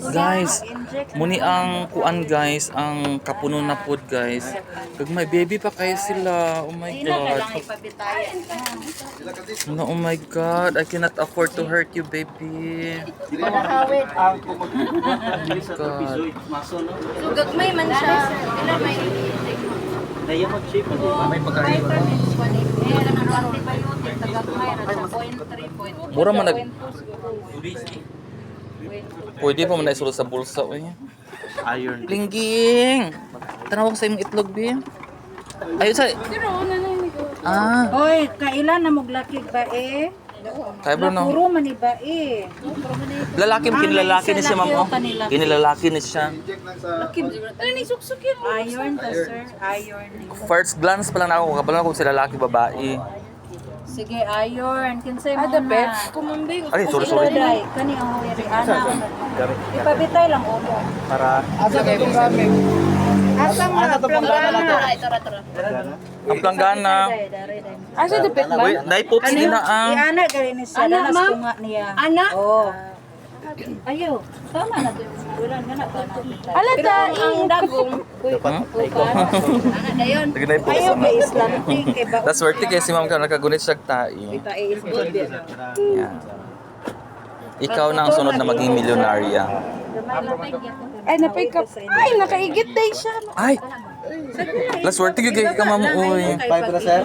Guys, muni ang kuan guys, ang kapuno na food guys. Kag may baby pa kayo sila. Oh my god. No, oh my god, I cannot afford to hurt you, baby. Padahawit. God. So gagmay man siya. Ilan may Daya mag-shape mo. May vitamins 180. Eh, ang antibiotic tagagmay ra sa 0.3. Mura man nag Pwede pa man na isulod sa bulsa oy. Iron. Lingging. Tanaw ko sa imong itlog, bi. Ayun sa. Ah, Hoy, kailan na moglakig ba eh? kay bro no. Puro man iba eh. Lalaki mo kinilalaki ni siya, ma'am. Oh. Kinilalaki ni siya. Ano ni suksuk yun? Iron ta sir, iron. First glance pa lang ako kabalo kung sila lalaki babae. Sige, iron. Kinsay mo Ada na. bet kumambing. Ay, sorry. Day, kani ang hoyari ana. Ipabitay lang ulo. Para Asa nga planggana? Ang planggana. Asa the bet ba? Wait, naipop sige na ang. Iana gali ni siya Ana, danas ma'am? kunga niya. Ana? Oh. Ayo, tama na to. Bulan nga na ba na bitay. Ala ta ang dagong. Ana dayon. Sige naipop Ayo sa kay Islamic kay ba. That's worthy kay si ma'am ka nakagunit siya tai. Bitay is good. Yeah. Ikaw na ang sunod na maging milyonarya. Ay na-pick up. Ay nakaigit day siya. Ay! Last worthy yung kay ka ma'am uy. 5 na sir.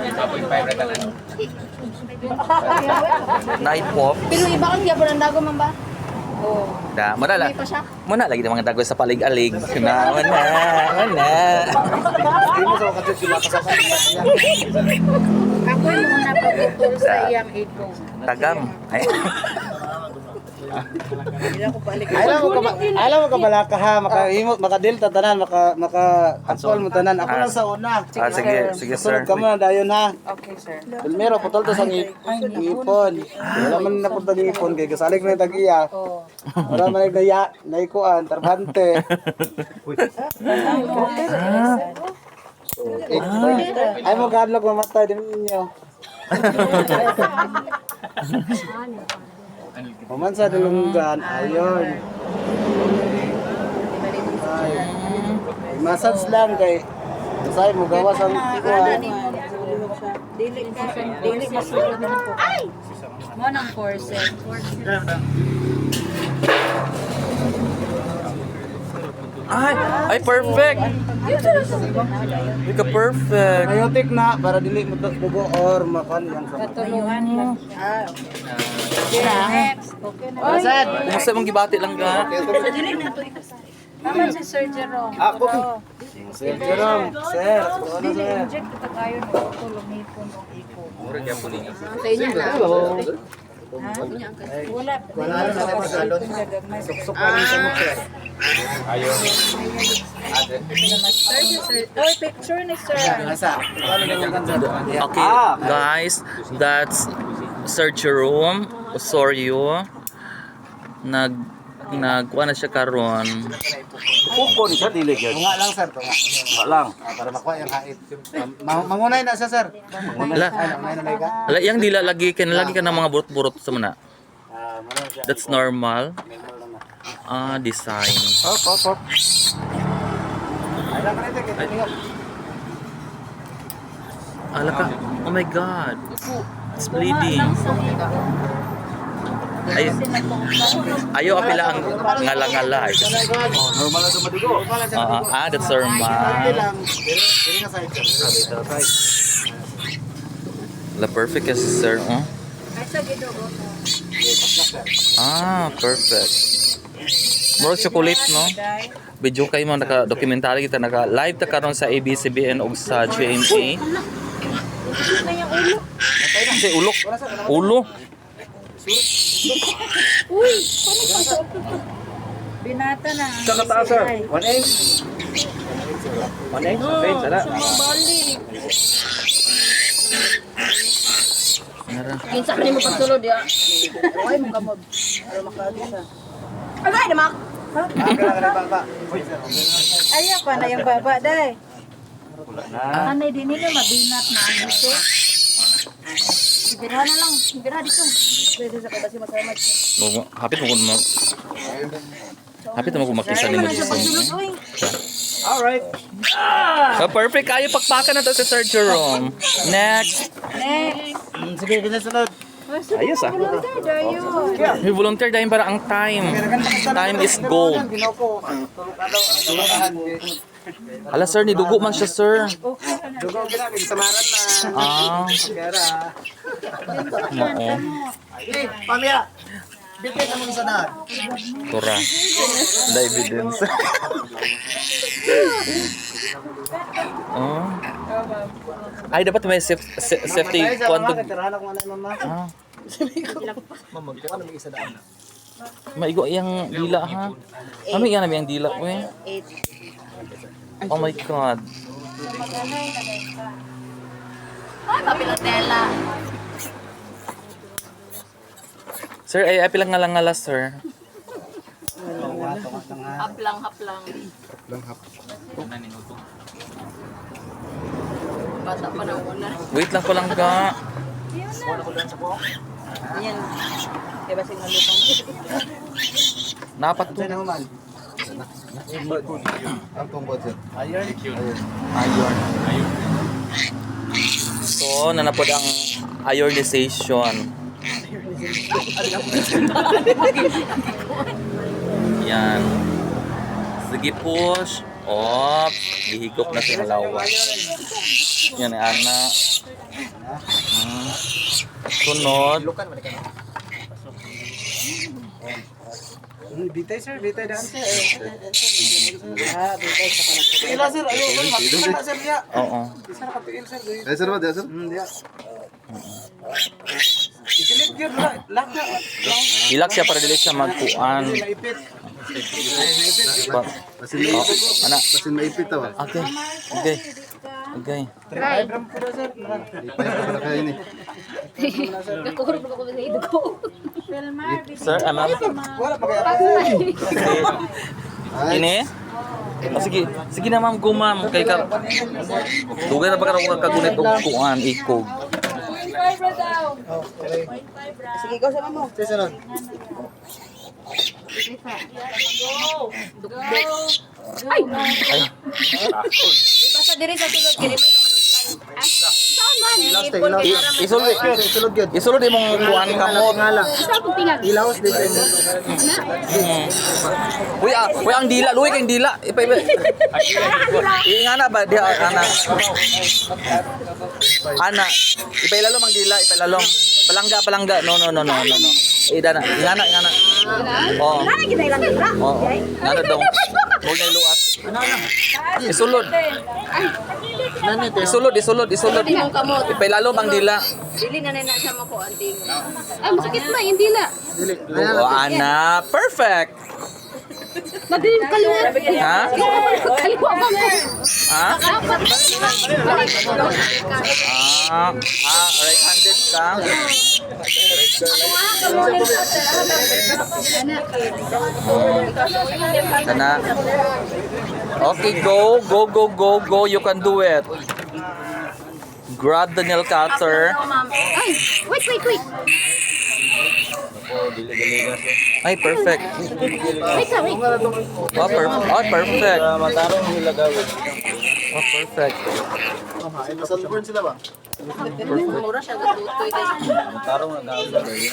Naipop. Pero iba kang gyapon ang dago man ba? Oh. Da, madala. May pa siya. Muna lagi ng mga dagoy sa palig-alig. Na, wana. Hindi mo sa kasi sila kasama niya. Ako yung muna pagtutol sa iyang ego. Tagam. Ay. Alam mo ka balaka ha, makahimot, makadilta tanan, maka-actual mo tanan. Ako lang sa una. Ah, sige, sige sir. Sunod ka mo na dayon ha. Okay, sir. Primero putol to sa ngipon. Wala man na punta ngipon kay kasalig na tagiya. Oh. Wala man nagdaya, naikuan, tarbante. Ay mo kadlok mamatay din ninyo. Pumansa dulunggan, ayon. Ay. Massage lang kay say mo gawas ang ikuan. Dili masulod na po. Ay! Mo nang corset. Ay, ay perfect. Ika perfect. Ayotik na para dili mo dugo or makan yang sa. Patulungan mo. Ah, okay. Next. Okay na. Asad. Kumusta mong gibati lang ka? Dili na to ikasay. Naman si Sir Jerome. Ako. Sir Jerome, sir. Ano Dili sir? inject kita kayo no tulong nipon o ipo. Sa inyo na. Wala. Wala na sa pasalon. Suksok Sir, oh, picture ni Sir. Nasa. Ano yung ganda? Okay, guys, that's Sir Jerome Osorio. Nagkuha na siya karon. Kupon siya dili gyud. Nga lang sir, tunga. Nga lang. Para makuha yung hait. Mangunay na siya sir. Ala, Mangunay na ka. ala yang dila lagi ka ng mga burot-burot sa mana. Mano siya. That's normal. Ah, design. Hop. Ay lang rito kay tingog. Ala ka. Oh my god. It's bleeding. Ayaw apila ang ngala-ngala. Normal na dumadigo. That's normal. Dili nga side sir. La perfect kasi sir. Oh. Perfect. Muro chocolate no. Video kayo mo naka-documentary kita naka-live ta karon sa ABS-CBN ug sa GMA. Kasi ulok. Ulo. Uy, Binata na. Sa kataas sir. 1 egg. 1 egg. Okay, sala. balik. Nara. Kinsa man mo pagsulod ya. Ay mo kamod. Para makaagi siya. Agay na mak. Ayaw pa na yung baba, day. Anay din nila mabinat na ang ito. Ibira na lang. Ibira dito. Pwede sa kada si masamat. Hapit mo kun mo. Hapit naman kung makita ni mo dito. Alright. Perfect. Kayo pakpakan na to si Sir Jerome. Next. Sige, kinasunod. Ayos ah. Dayo. May volunteer dahil para ang time. Time is gold. Ginoko. Tulungan. Hala sir, nidugo man siya sir. Dugo ginamit samaran na. Ah, Kera. oo. Hey, pamilya. Bitin na mong sana. Tura. The evidence. Oh. Ay, dapat may safety quantum. Tiranak mo na mama. Ah, Mama, magkuha na may isa daan. maigo iyang dila ha. Kami yan namin ang dila ko eh. Oh my god. Ay, mapilotela. Sir, ay pilang ngala sir. Haplang. Bata pa na una. Wait lang ko lang ga. Yan. Kaya ba sing nalutang? Napat to. Saan naman? Ang tumbod sir. Ayun. Iron. So, nanapod ang ironization. Yan. Sige push. Op. Gihigop na si Halawa. Yan ay ana. Sunod. Bitay sir, bitay daan sir. Bitay sa kanan. Ila sir, ayun, makita na sir niya. Oo. Isa na kapil sir. Ay, sir ba? Di, sir? Diya. Ikilit yun, lak na. Ilak siya para dili siya magkuan. Naipit. Basin Oh, maipit. ana. Basin maipit to. Okay. Okay. Okay. Ay, bram po na sir. Ipay ko na kayo ni. Nakukurog na ko sa ito ko. Sir, ama. Wala pa kaya. Ini? Oh, sige. Sige na ma'am, go ma'am. Kay ka. Dugay na ba ka kagunit og kuan ikog. Sige, ikaw sa mo. Susunod. Ay! Ay. Basta diri sa sulod, kini man ka maduslan. Saan man? Ipon kay para Isulod. Sulod yun. Isulod imong kuan kamot. Ngala. Sa akong tingag. Ilaos din kayo. Uy, ang dila, luwi kang dila. Ipa. Ingana ba dia ana? Ana. Ipailalo mang dila, ipailalo. Palangga. No. Ida na. Ingana. Oh. Nana kita ilang dira. Oo. Ngana daw. Huwag na iluas. Isulod. Isulod. Imong kamot. Ipailalo mang dila. Dili na na siya mako anting. Ay, masakit na yung dila. Dili. Oo, ana. Perfect. Madilim kaliwa. Ha? Kaliwa ba mo? Ha? Dapat. Right-handed ka. Sana. Okay, go. You can do it. Grab the nail cutter. Ay, wait. Ay, perfect. Wait. Oh, perfect. Matarong hilagawin. Oh, perfect. Ay, masalburn sila ba? Mura siya gatutoy kay. Matarong nagawin.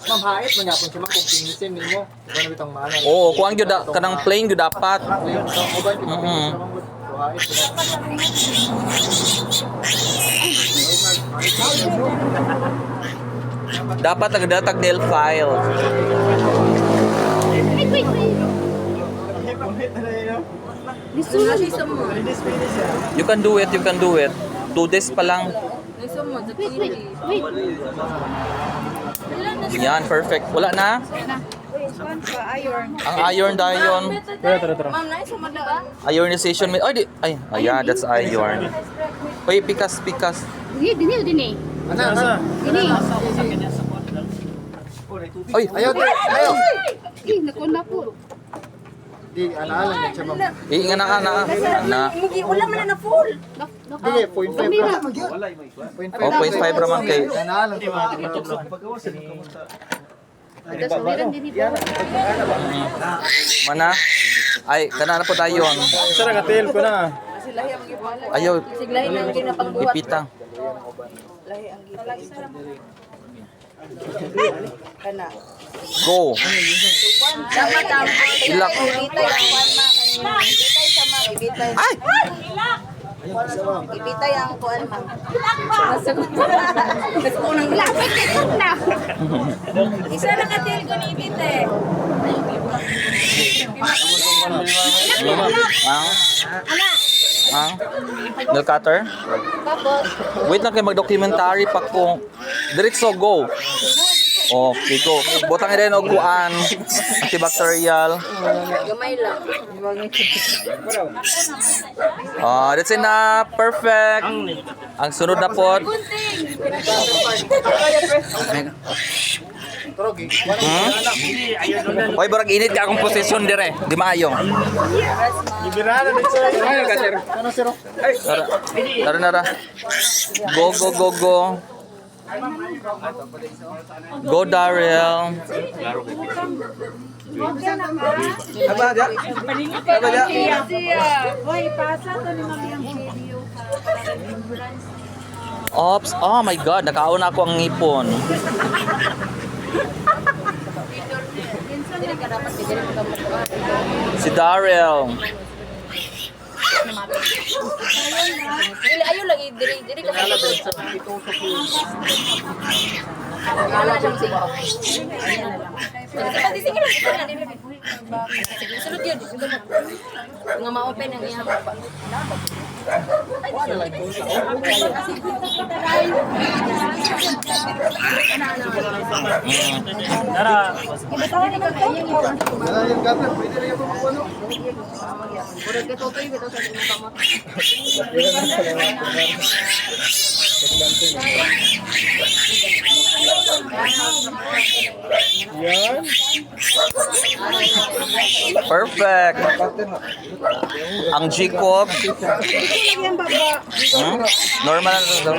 Ma'am, hait man yapon siya kung pinisin nimo. Ano bitang mana? Oo, kuang gyud kanang plain gyud dapat. Dapat nagdatag nail file. Wait. Nisulo siya mo. You can do it. 2 days pa lang. Wait. Yan, perfect. Wala na? Ang iron dayon. Ma'am, na isa madla. Ironization. Ay, ayan, that's iron. Uy, pikas. Dini. Ana. Dini. Ay, Ayaw. Naku na po. Di ana-alam na siya ma'am. na. Wala man na full. Di 0.5 ra. Oh, 0.5 raman kay. Ana-alam ko. Suliran din ipo. Mana? Ay, kana na po tayo. Sir, nakatil ko na. Silahi ang gipala. Ayaw, Siglahi nang ginapangbuhat. ipitang. Lahi ang gipala. Kana. Go. Dapat ang Ilak. ibitay ang kuan ma kanina. Ibitay sa ma, ibitay. Ay! Ibitay ang kuan ma. Gusto ko nang lapit na. Isa na katil ko ni Bite. Ang nail cutter? Tapos Wait lang kayo mag-documentary pa ko. Diretso, go. Okay, go. Butang rin og kuan, antibacterial. gamay lang. That's enough. Perfect. Ang sunod na po. Hoy, barag init ka akong posisyon dire. Di maayo. Libirana din sir. Ay, ka sir. Ano sir? Ay, Tara, nara. Go, go, go, go. Go, Daryl. abaja. Abaja. Hoy, pasa to ni Mami ang video sa Ops. Oh my God. Nakauna ako ang ngipon. Dili ka dapat dili ka magkuan. Si Daryl. Dili ayo lagi diri ka sa wala siyang sige. Sige lang. Sulod yun. Nga ma-open ang iyang pa. Wala yung cutter. Pwede rin ako mag-ano. Murag ka totoy bitaw sa imong kamot. Yan. Perfect. Ang G-Cop. Normal na.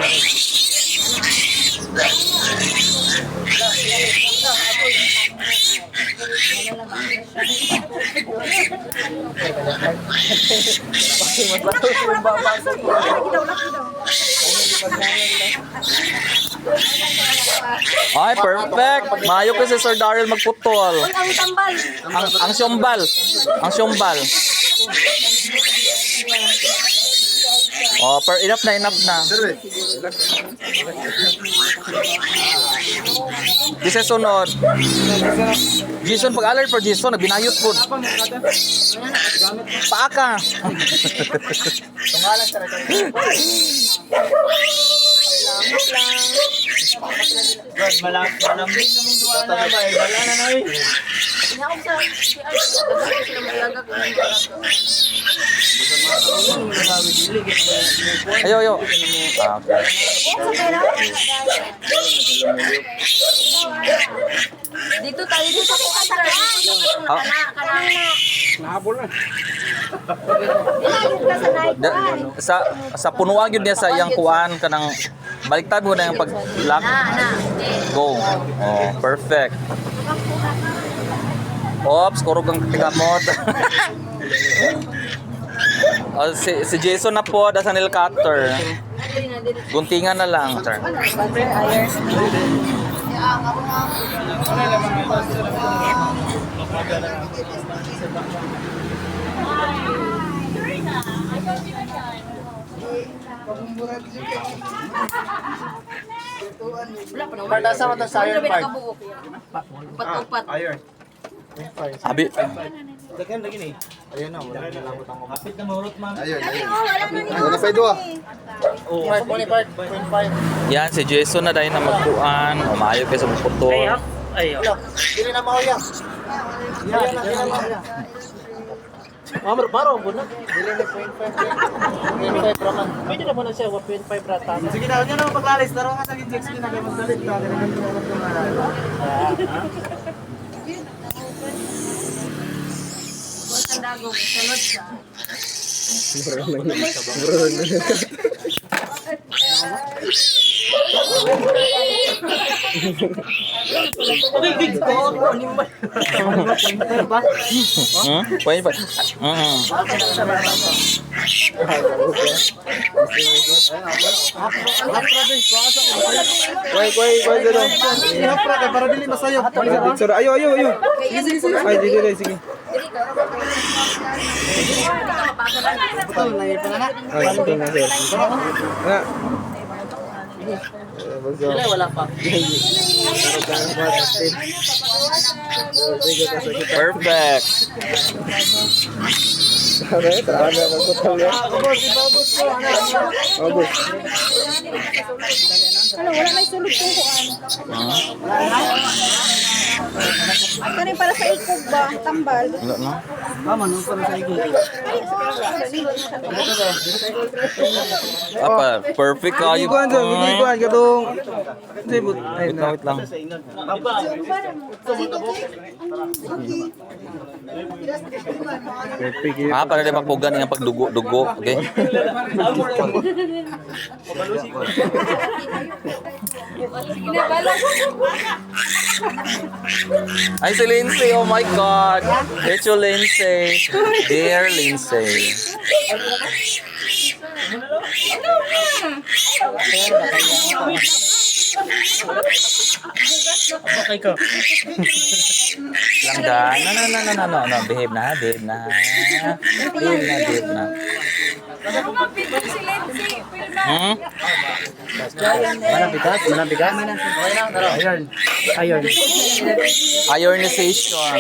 Ay, perfect. Mayo ko si Sir Daryl magputol. Ang tambal. Ang siombal. Ang siombal. Oh, enough na. Sir, Di sa sunod. Jason, pag-alert for Jason, nagbinayot po. Paaka. Tungalan sir. God, malambing naman duwa na ba? Wala na na eh. Inaog sa si Art. Sila mayagak. Ayo. Ah, okay. Dito tayo dito sa kanila. Ah, Nahabol na. sa punuan yun niya sa iyang kuan kanang baliktad mo na yung pag-lock. Go. Oh, perfect. Ops, kurog ang tigamot. Oh, si Jason na po, da sa nail cutter. Guntingan na lang, sir. Wala pa naman. Partasa mo to sa iron part. Upat-upat. Iron. Abi, Dagan lagi ni. Ayun na, wala na labot ang kapit na mahurot man. ayun. Wala pa ito ah. Oh, 5.5. yan si Jason na dahil na magkuan. Umayo kayo sa putol. Dili na mauya. Yan na dili na mauya. Mamar baro mo na. Dili na 0.5. 0.5 raman. Pwede na mo na siya 1.5 rata. Sige na, yun na maglalis. Daro nga sa injex na kay magdalit ka. Tandagong, salod siya. Pwede pa. Kuy dito. Ihapra kay para dili masayo. Sir, ayo. Ay, dito sige. Betul na yun na. Ay, dito na sir. Na. Sila wala pa. Perfect. Okay, tara na ko tayo. Abot. Ano, wala may sulod kung kuan. Kani para sa ikog ba, tambal. Wala na. Mama nung para sa igi. Apa, perfect kayo. Kuan sa, kuan katong. Sibot. Ay, Wait lang. perfect yun. Ah, para di magpugan yung pagdugo-dugo. Okay? Ay, si Lindsay. Oh my God. It's you, Lindsay. Dear Lindsay. Okay ko. Langga. No. Behave na. Behave na. Hmm? Manabigat. Ayun. Ionization.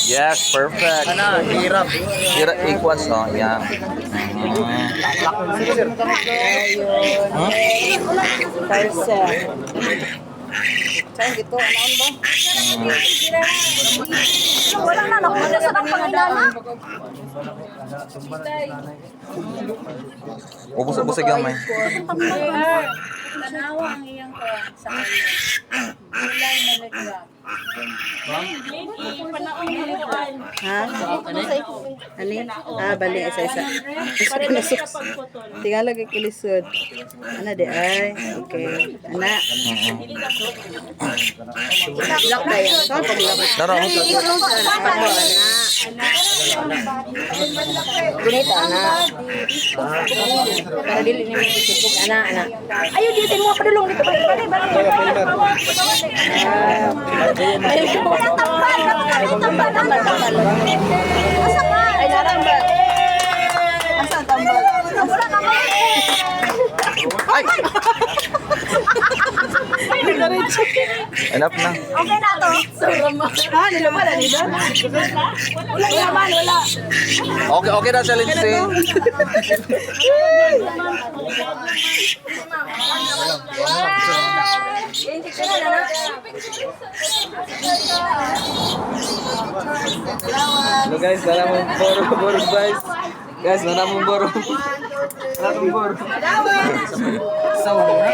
Yes, perfect. Hirap. Equals, oh, yan. Parsa. Saan gito? Anoon ba? Wala na, nakuha sa pangidana. Ubus-ubusig yung may. Tanawa ang iyang ko sa kanya. Kulay na nagla. Ha? Ani? Ah, bali isa-isa. Isa ko na suks. Tingala lagi kilisod. Ana de ay. Okay. Ana. Lock na yan. Saan pag lock? Tara, Gunita, ana. Para dili ni mo isipog. Ana. Ayaw, dito mo padulong dito. Bali. Tambal. Asa ba? Ay, narambal. Asa tambal? Wala naman. Ay! Enough na. Okay na to. Ha, nilaman na nila. Wala naman, wala. Okay na siya, Lindsay. Hello guys, wala mong boro guys. Guys, wala mong boro. Wala mong boro. Salamat.